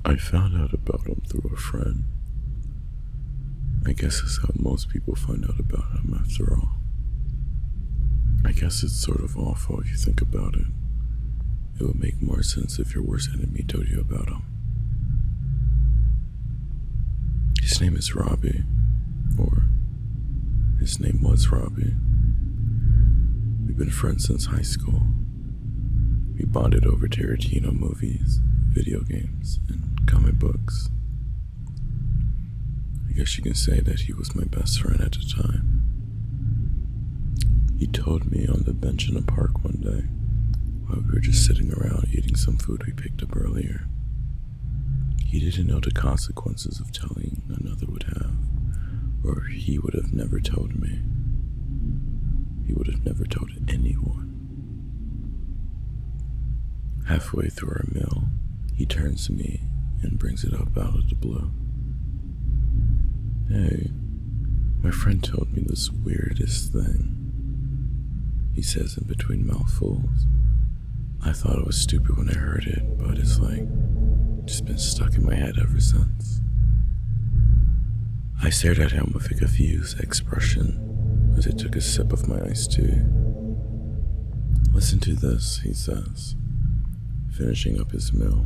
I found out about him through a friend. I guess that's how most people find out about him after all. I guess it's sort of awful if you think about it. It would make more sense if your worst enemy told you about him. His name is Robbie, or his name was Robbie. We've been friends since high school. We bonded over Tarantino movies, video games, and comic books. I guess you can say that he was my best friend at the time. He told me on the bench in the park one day, while we were just sitting around eating some food we picked up earlier. He didn't know the consequences of telling another would have, or he would have never told me. He would have never told anyone. Halfway through our meal, he turns to me and brings it up out of the blue. "Hey, my friend told me this weirdest thing," he says in between mouthfuls. I thought it was stupid when I heard it, but it's just been stuck in my head ever since. I stared at him with a confused expression as I took a sip of my iced tea. "Listen to this," he says, finishing up his meal.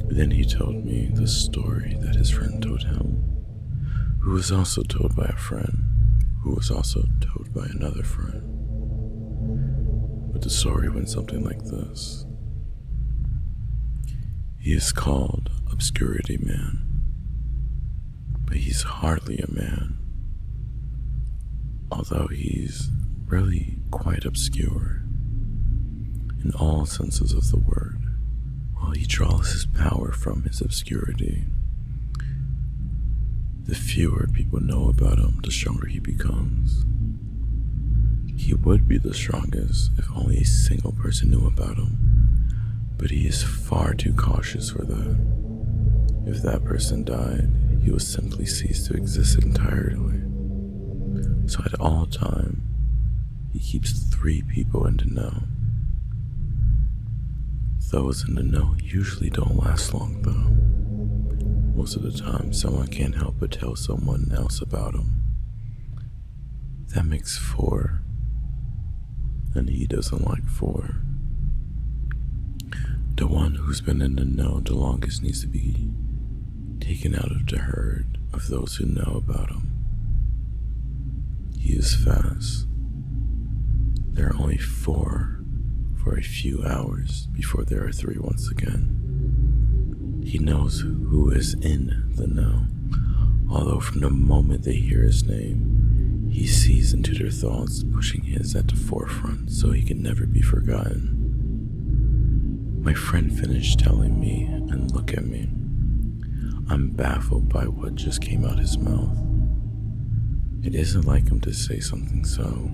Then he told me the story that his friend told him, who was also told by a friend, who was also told by another friend. But the story went something like this. He is called Obscurity Man, but he's hardly a man, although he's really quite obscure in all senses of the word. While he draws his power from his obscurity, the fewer people know about him, the stronger he becomes. He would be the strongest if only a single person knew about him, but he is far too cautious for that. If that person died, he would simply cease to exist entirely. So at all time, he keeps 3 people in the know. Those in the know usually don't last long though. Most of the time, someone can't help but tell someone else about him. That makes 4, and he doesn't like 4. The one who's been in the know the longest needs to be taken out of the herd of those who know about him. He is fast. There are only 4 for a few hours before there are 3 once again. He knows who is in the know, although from the moment they hear his name, he sees into their thoughts, pushing his at the forefront so he can never be forgotten. My friend finished telling me and looked at me. I'm baffled by what just came out his mouth. It isn't like him to say something so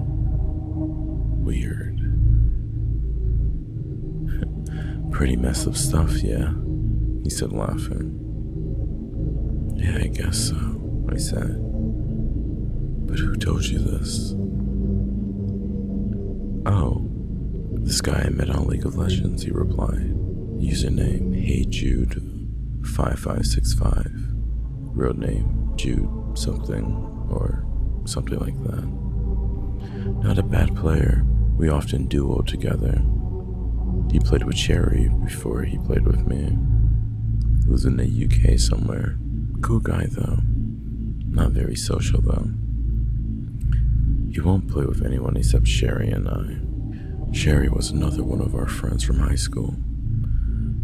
weird. "Pretty messed up stuff, yeah?" he said, laughing. "Yeah, I guess so," I said. "But who told you this?" "Oh, this guy I met on League of Legends," he replied. "Username, HeyJude5565. Real name, Jude something, or something like that. Not a bad player. We often duo together. He played with Cherry before he played with me. Was in the UK somewhere. Cool guy though. Not very social though. He won't play with anyone except Sherry and I. Sherry was another one of our friends from high school.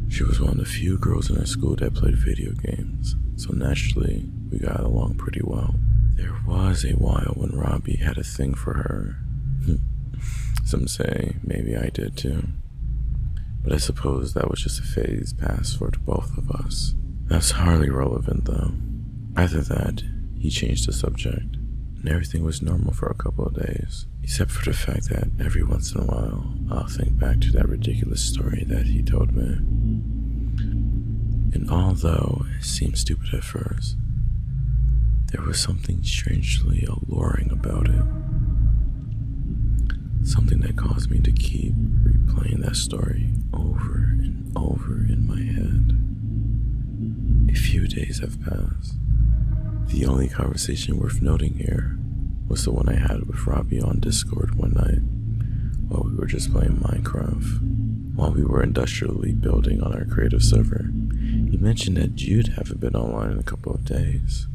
She was one of the few girls in our school that played video games, so naturally we got along pretty well. There was a while when Robbie had a thing for her. Some say maybe I did too. But I suppose that was just a phase passed for the both of us. That's hardly relevant though. After that, he changed the subject, and everything was normal for a couple of days, except for the fact that every once in a while, I'll think back to that ridiculous story that he told me. And although it seemed stupid at first, there was something strangely alluring about it. Something that caused me to keep replaying that story over and over in my head. A few days have passed. The only conversation worth noting here was the one I had with Robbie on Discord one night while we were just playing Minecraft. While we were industrially building on our creative server, he mentioned that Jude haven't been online in a couple of days.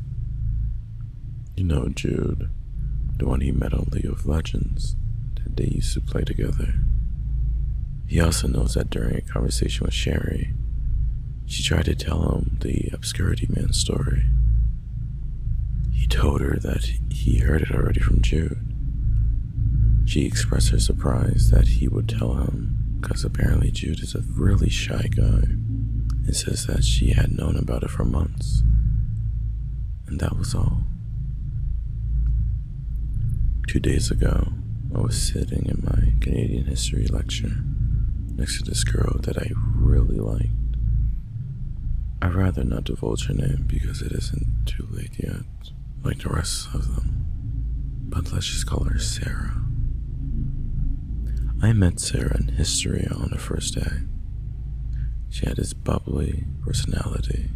You know Jude, the one he met on League of Legends, that they used to play together. He also knows that during a conversation with Sherry, she tried to tell him the Obscurity Man story. He told her that he heard it already from Jude. She expressed her surprise that he would tell him because apparently Jude is a really shy guy and says that she had known about it for months. And that was all. 2 days ago, I was sitting in my Canadian history lecture next to this girl that I really liked. I'd rather not divulge her name because it isn't too late yet, like the rest of them. But let's just call her Sarah. I met Sarah in history on her first day. She had this bubbly personality,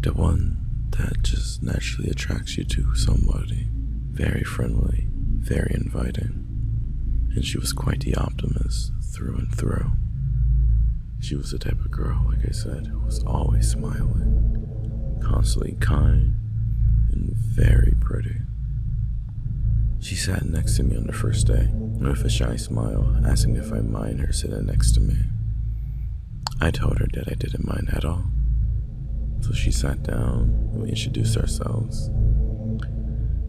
the one that just naturally attracts you to somebody. Very friendly, very inviting, and she was quite the optimist through and through. She was the type of girl, like I said, who was always smiling, constantly kind, and very pretty. She sat next to me on the first day, with a shy smile, asking if I mind her sitting next to me. I told her that I didn't mind at all. So she sat down, and we introduced ourselves.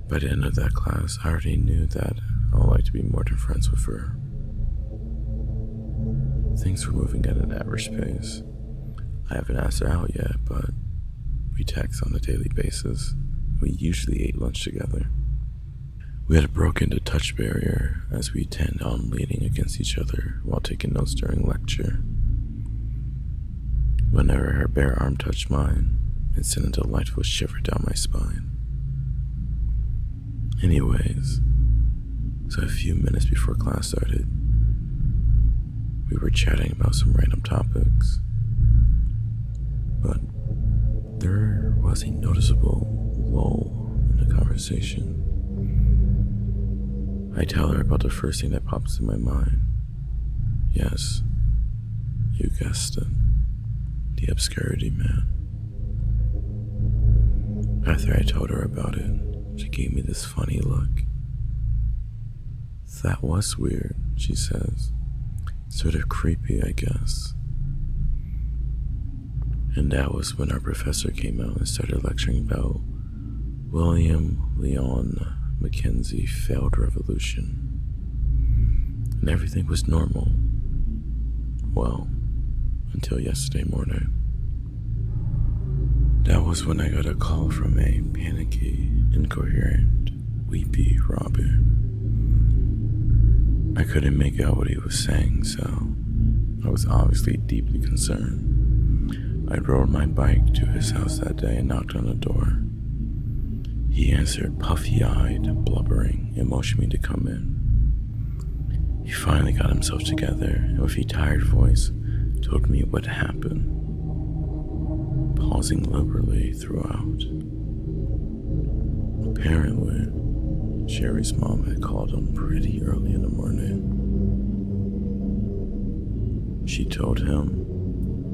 By the end of that class, I already knew that I would like to be more than friends with her. Things were moving at an average pace. I haven't asked her out yet, but we text on a daily basis. We usually ate lunch together. We had broken the touch barrier as we tend on leaning against each other while taking notes during lecture. Whenever her bare arm touched mine, it sent a delightful shiver down my spine. Anyways, so a few minutes before class started, we were chatting about some random topics, but there was a noticeable lull in the conversation. I tell her about the first thing that pops in my mind. Yes, you guessed it, the Obscurity Man. After I told her about it, she gave me this funny look. That was weird, she says. Sort of creepy, I guess. And that was when our professor came out and started lecturing about William Leon Mackenzie's failed revolution. And everything was normal. Well, until yesterday morning. That was when I got a call from a panicky, incoherent, weepy Robbie. I couldn't make out what he was saying, so I was obviously deeply concerned. I rode my bike to his house that day and knocked on the door. He answered puffy-eyed, blubbering, and motioned me to come in. He finally got himself together and with a tired voice told me what happened, pausing liberally throughout. Apparently, Sherry's mom had called him pretty early in the morning. She told him,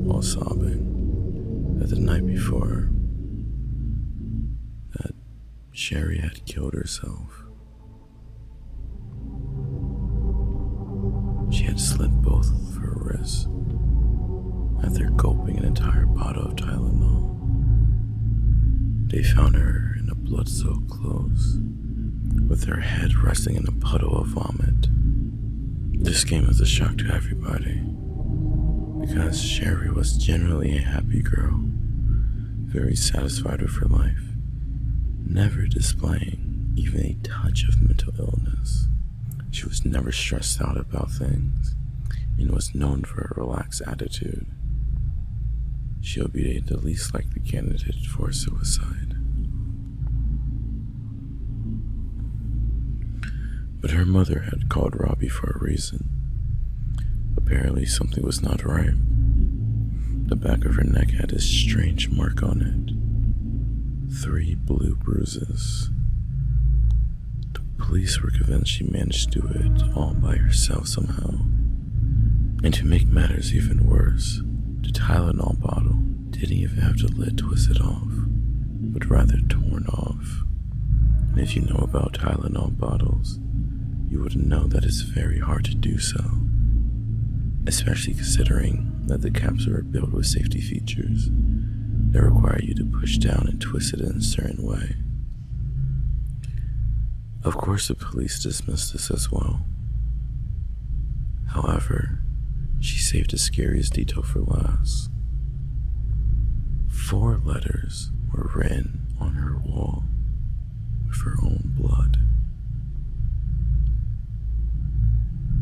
while sobbing, that the night before, that Sherry had killed herself. She had slit both of her wrists after gulping an entire bottle of Tylenol. They found her in a blood-soaked clothes, with her head resting in a puddle of vomit. This came as a shock to everybody, because Sherry was generally a happy girl, very satisfied with her life, never displaying even a touch of mental illness. She was never stressed out about things, and was known for her relaxed attitude. She'll be the least likely candidate for suicide. But her mother had called Robbie for a reason. Apparently something was not right. The back of her neck had a strange mark on it. 3 blue bruises. The police were convinced she managed to do it all by herself somehow. And to make matters even worse, the Tylenol bottle didn't even have the lid twisted off, but rather torn off. And if you know about Tylenol bottles, you would know that it's very hard to do so, especially considering that the caps are built with safety features that require you to push down and twist it in a certain way. Of course, the police dismissed this as well. However, she saved the scariest detail for last. 4 letters were written on her wall with her own blood.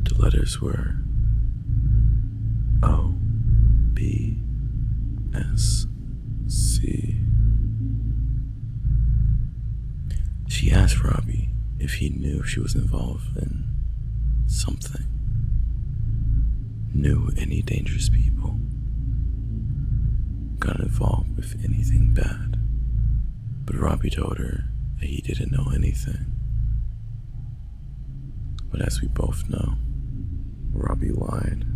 The letters were O-B-S-C. She asked Robbie if he knew if she was involved in something. Knew any dangerous people. Got involved with anything bad. But Robbie told her that he didn't know anything. But as we both know, Robbie lied.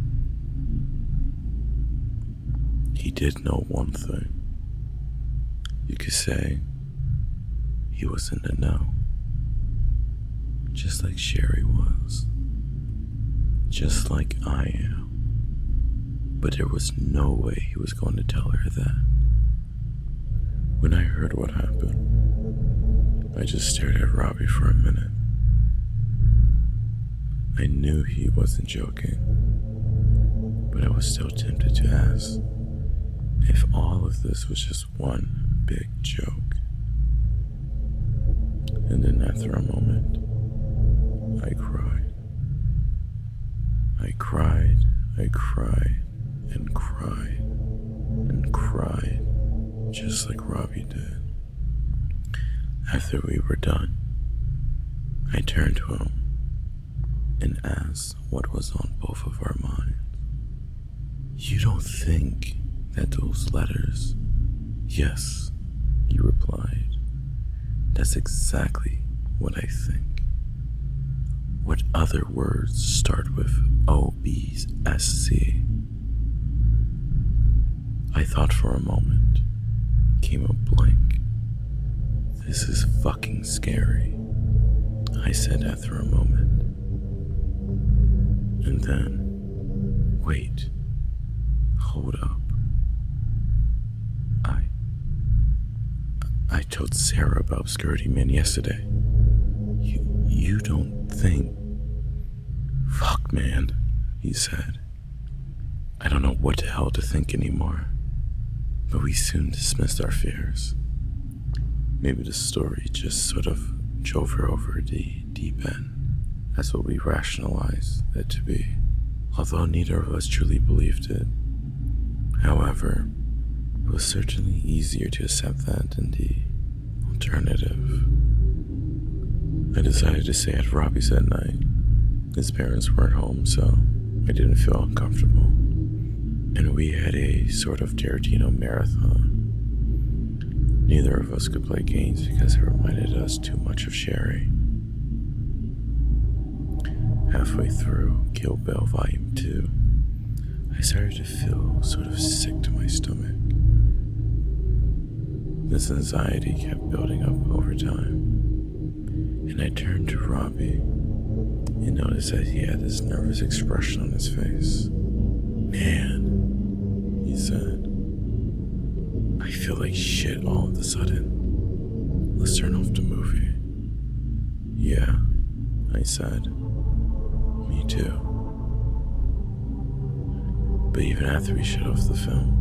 He did know one thing. You could say he was in the know. Just like Sherry was. Just like I am. But there was no way he was going to tell her that. When I heard what happened, I just stared at Robbie for a minute. I knew he wasn't joking, but I was still tempted to ask if all of this was just one big joke. And then after a moment, I cried. I cried, I cried, and cried, and cried, just like Robbie did. After we were done, I turned to him and asked what was on both of our minds. You don't think that those letters? Yes, he replied. That's exactly what I think. What other words start with O-B-S-C? I thought for a moment, came a blank. This is fucking scary, I said after a moment. And then, wait, hold up. I told Sarah about Obscurity Man yesterday. You don't think... Fuck, man, he said. I don't know what the hell to think anymore. But we soon dismissed our fears. Maybe the story just sort of drove her over the deep end. That's what we rationalized it to be, although neither of us truly believed it. However, it was certainly easier to accept that than the alternative. I decided to stay at Robbie's that night. His parents weren't home, so I didn't feel uncomfortable. And we had a sort of Tarantino marathon. Neither of us could play games because it reminded us too much of Sherry. Halfway through Kill Bill Volume 2, I started to feel sort of sick to my stomach. This anxiety kept building up over time, and I turned to Robbie and noticed that he had this nervous expression on his face. Man, he said, I feel like shit all of a sudden. Let's turn off the movie. Yeah, I said. Me too. But even after we shut off the film,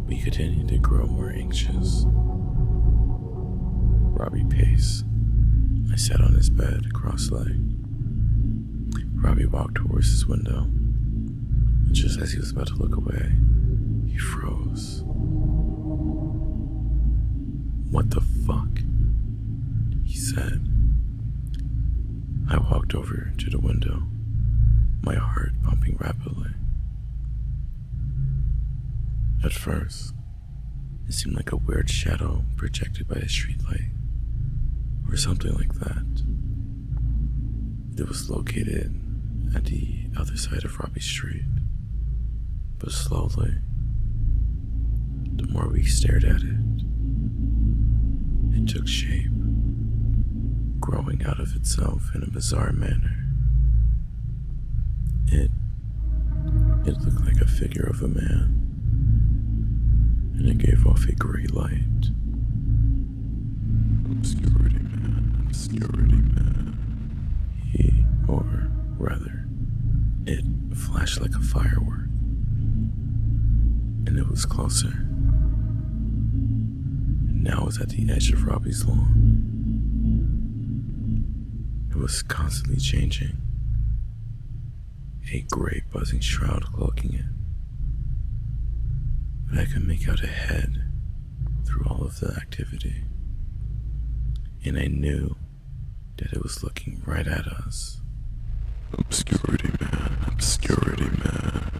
we continued to grow more anxious. Robbie paced. I sat on his bed, cross-legged. Robbie walked towards his window, and just as he was about to look away, he froze. What the fuck? He said. I walked over to the window, my heart pumping rapidly. At first, it seemed like a weird shadow projected by a streetlight, or something like that. It was located at the other side of Robbie Street, but slowly, the more we stared at it, it took shape, growing out of itself in a bizarre manner. It looked like a figure of a man, and it gave off a gray light. Obscurity Man, Obscurity Man. He, or rather, it flashed like a firework, and it was closer. Now it was at the edge of Robbie's lawn. It was constantly changing, a gray buzzing shroud cloaking it. But I could make out a head through all of the activity, and I knew that it was looking right at us. Obscurity Man, Obscurity Man.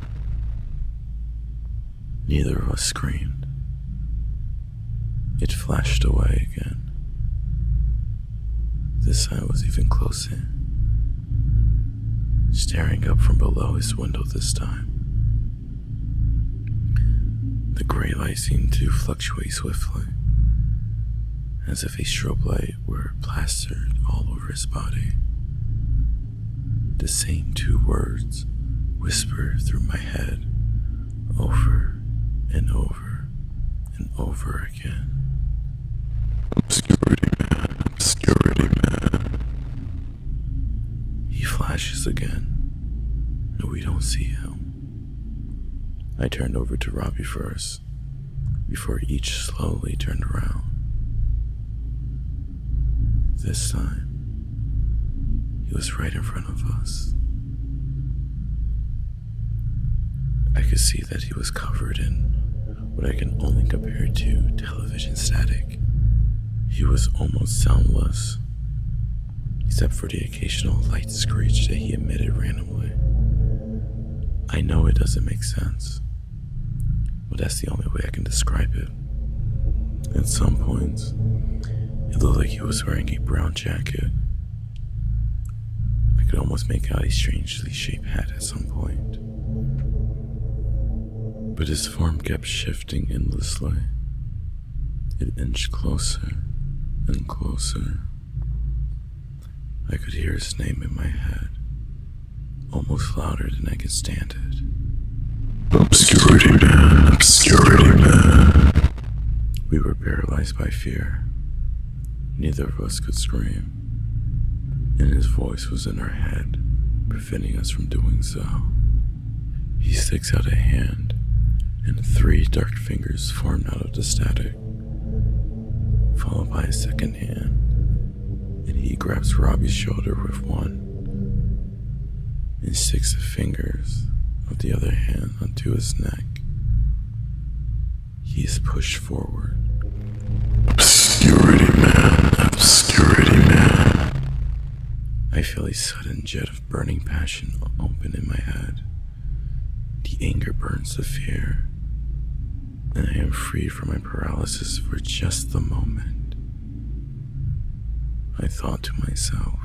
Neither of us screamed. It flashed away again. This time was even closer, staring up from below his window this time. The gray light seemed to fluctuate swiftly, as if a strobe light were plastered all over his body. The same two words whispered through my head over and over and over again. Obscurity Man, Obscurity Man. He flashes again, and we don't see him. I turned over to Robbie first, before each slowly turned around. This time, he was right in front of us. I could see that he was covered in what I can only compare to television static. He was almost soundless, except for the occasional light screech that he emitted randomly. I know it doesn't make sense, but that's the only way I can describe it. At some points, it looked like he was wearing a brown jacket. I could almost make out a strangely shaped hat at some point. But his form kept shifting endlessly. It inched closer and closer. I could hear his name in my head, almost louder than I could stand it. Obscurity Man, Obscurity Man. We were paralyzed by fear. Neither of us could scream, and his voice was in our head, preventing us from doing so. He sticks out a hand, and 3 dark fingers formed out of the static, followed by a second hand, and he grabs Robbie's shoulder with one, and sticks the fingers of the other hand onto his neck. He is pushed forward. Obscurity Man, Obscurity Man. I feel a sudden jet of burning passion open in my head. The anger burns the fear, and I am freed from my paralysis for just the moment. I thought to myself,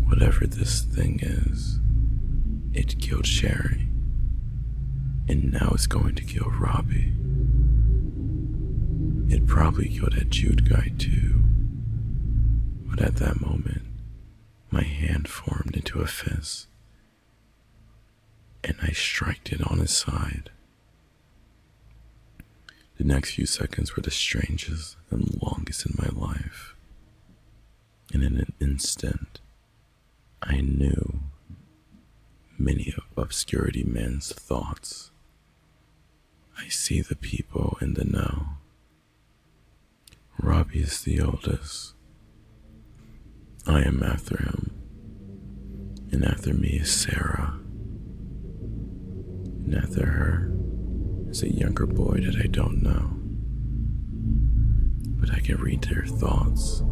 whatever this thing is, it killed Sherry, and now it's going to kill Robbie. It probably killed that Jude guy too, but at that moment, my hand formed into a fist, and I struck it on his side. The next few seconds were the strangest and longest in my life, and in an instant, I knew many of Obscurity Man's thoughts. I see the people in the know. Robbie is the oldest. I am after him, and after me is Sarah, and after her is a younger boy that I don't know, but I can read their thoughts,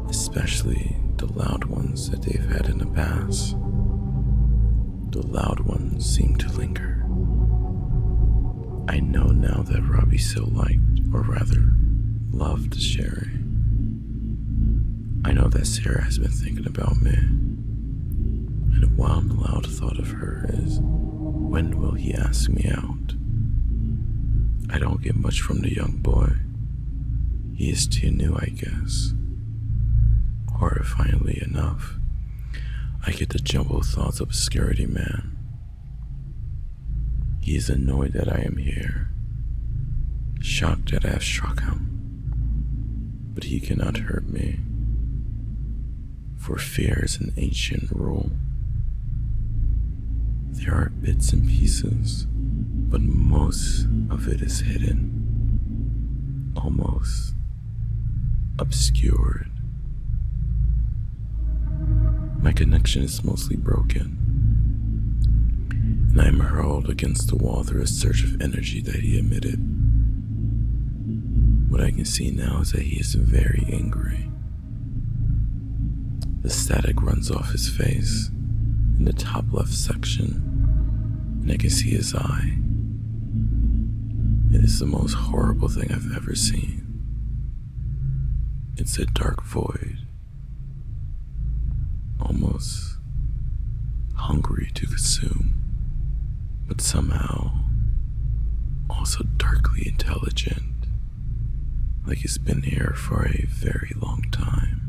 especially the loud ones that they've had in the past. The loud ones seem to linger, I know now that Robbie still liked, or rather, loved Sherry. I know that Sarah has been thinking about me, and a wild, loud thought of her is, when will he ask me out? I don't get much from the young boy. He is too new, I guess. Horrifyingly enough, I get the jumbled thoughts of Obscurity Man. He is annoyed that I am here, shocked that I have struck him, but he cannot hurt me, for fear is an ancient rule. There are bits and pieces, but most of it is hidden, almost obscured. My connection is mostly broken, and I am hurled against the wall through a surge of energy that he emitted. What I can see now is that he is very angry. The static runs off his face in the top left section, and I can see his eye. It is the most horrible thing I've ever seen. It's a dark void, almost hungry to consume, but somehow also darkly intelligent, like it's been here for a very long time,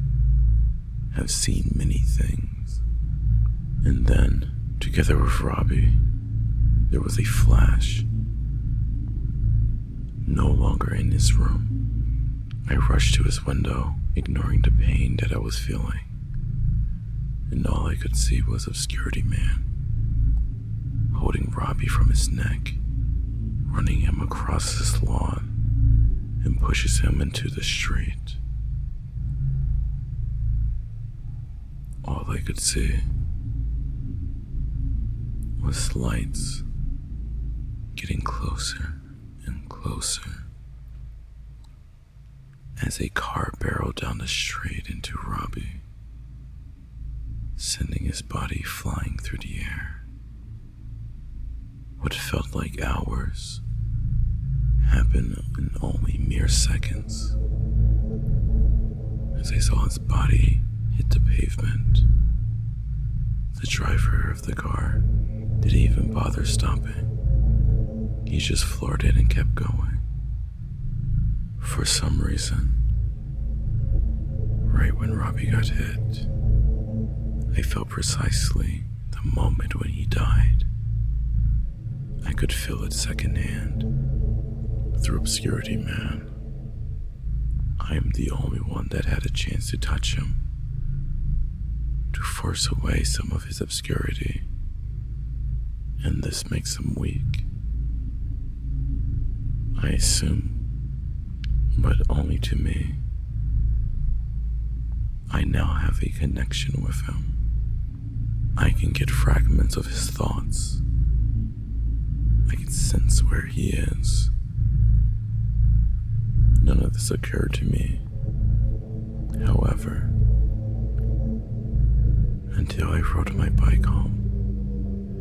have seen many things. And then, together with Robbie, there was a flash. No longer in his room, I rushed to his window, ignoring the pain that I was feeling. And all I could see was Obscurity Man, holding Robbie from his neck, running him across his lawn, and pushes him into the street. All I could see was lights getting closer and closer as a car barreled down the street into Robbie, sending his body flying through the air. What felt like hours happened in only mere seconds, as I saw his body hit the pavement. The driver of the car didn't even bother stopping. He just floored it and kept going. For some reason, right when Robbie got hit, I felt precisely the moment when he died. I could feel it secondhand through Obscurity Man. I am the only one that had a chance to touch him, to force away some of his obscurity, and this makes him weak. I assume, but only to me. I now have a connection with him. I can get fragments of his thoughts. I can sense where he is. None of this occurred to me, however, until I rode my bike home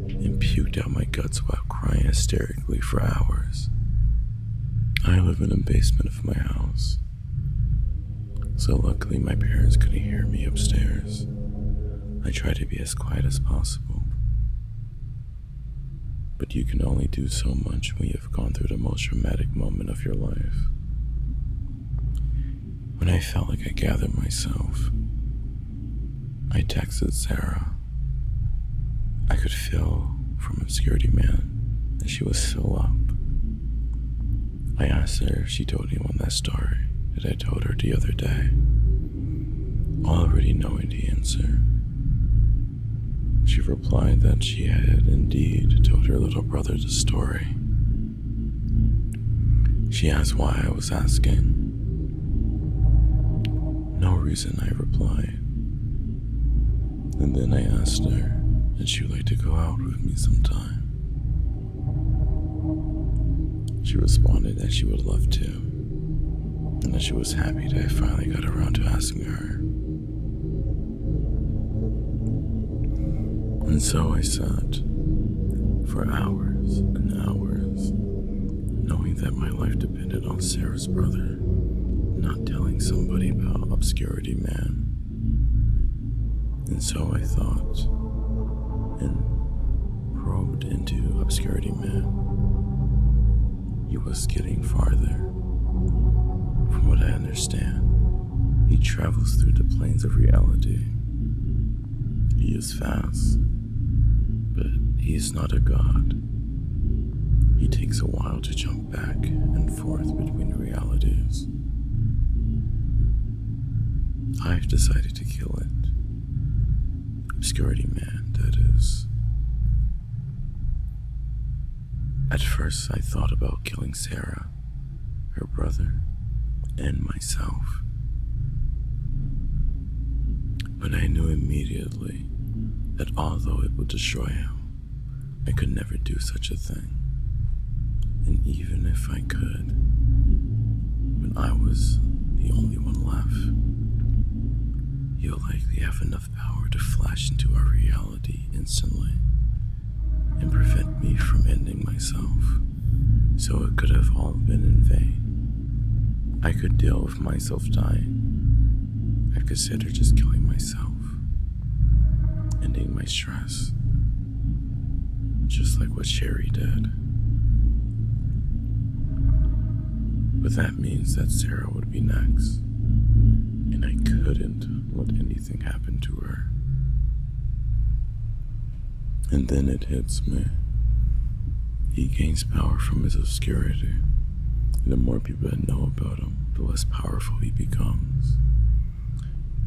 and puked out my guts while crying hysterically for hours. I live in the basement of my house, so luckily my parents couldn't hear me upstairs. I try to be as quiet as possible, but you can only do so much when you have gone through the most traumatic moment of your life. When I felt like I gathered myself, I texted Sarah. I could feel from Obscurity Man that she was still up. I asked her if she told anyone that story that I told her the other day, already knowing the answer. She replied that she had indeed told her little brother the story. She asked why I was asking. No reason, I replied. And then I asked her if she would like to go out with me sometime. She responded that she would love to, and that she was happy that I finally got around to asking her. And so I sat for hours and hours knowing that my life depended on Sarah's brother not telling somebody about Obscurity Man. And so I thought and probed into Obscurity Man. He was getting farther. From what I understand, he travels through the planes of reality. He is fast, but he is not a god. He takes a while to jump back and forth between realities. I've decided to kill it. Obscurity Man, that is. At first, I thought about killing Sarah, her brother, and myself. But I knew immediately that although it would destroy him, I could never do such a thing. And even if I could, when I was the only one left, he'll likely have enough power to flash into our reality instantly and prevent me from ending myself, so it could have all been in vain. I could deal with myself dying. I'd consider just killing myself, ending my stress, just like what Sherry did. But that means that Sarah would be next, and I couldn't let anything happen to her. And then it hits me. He gains power from his obscurity. The more people that know about him, the less powerful he becomes.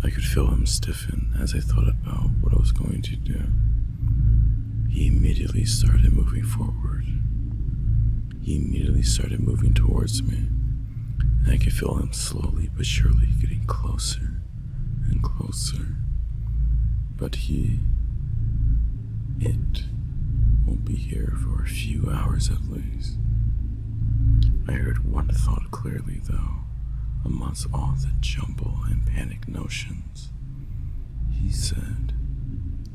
I could feel him stiffen as I thought about what I was going to do. He immediately started moving forward. He immediately started moving towards me, and I could feel him slowly but surely getting closer and closer. But it won't be here for a few hours at least. I heard one thought clearly though, amongst all the jumble and panic notions. He said,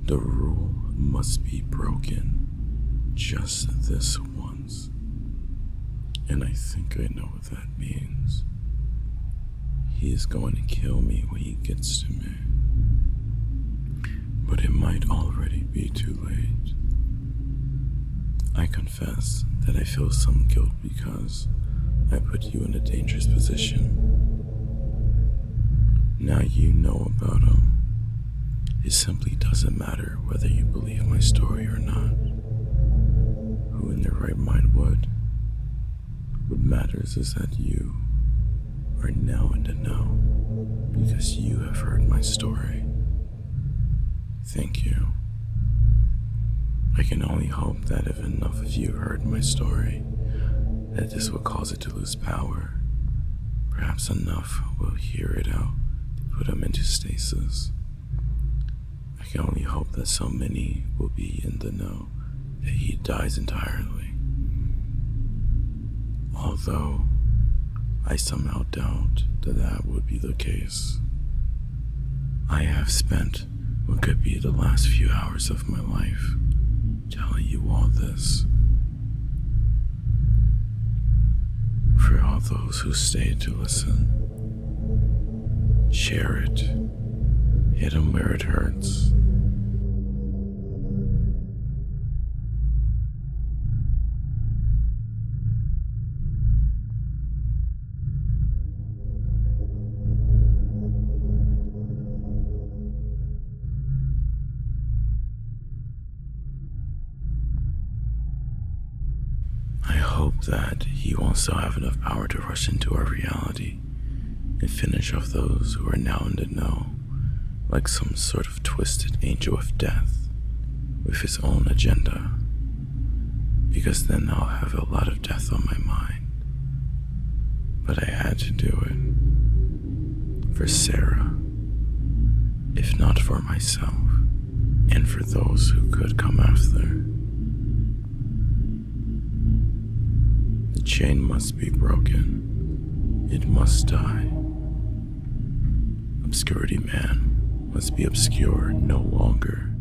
the rule must be broken just this once. And I think I know what that means. He is going to kill me when he gets to me. But it might already be too late. I confess that I feel some guilt because I put you in a dangerous position. Now you know about him. It simply doesn't matter whether you believe my story or not. Who in their right mind would? What matters is that you are now in the know because you have heard my story. Thank you. I can only hope that if enough of you heard my story, that this will cause it to lose power. Perhaps enough will hear it out to put him into stasis. I can only hope that so many will be in the know that he dies entirely. Although I somehow doubt that that would be the case. I have spent what could be the last few hours of my life telling you all this. For all those who stayed to listen, share it. Hit 'em where it hurts. I hope that he won't still have enough power to rush into our reality and finish off those who are now in the know, like some sort of twisted angel of death with his own agenda, because then I'll have a lot of death on my mind. But I had to do it. For Sarah, if not for myself, and for those who could come after. The chain must be broken. It must die. Obscurity Man must be obscure no longer.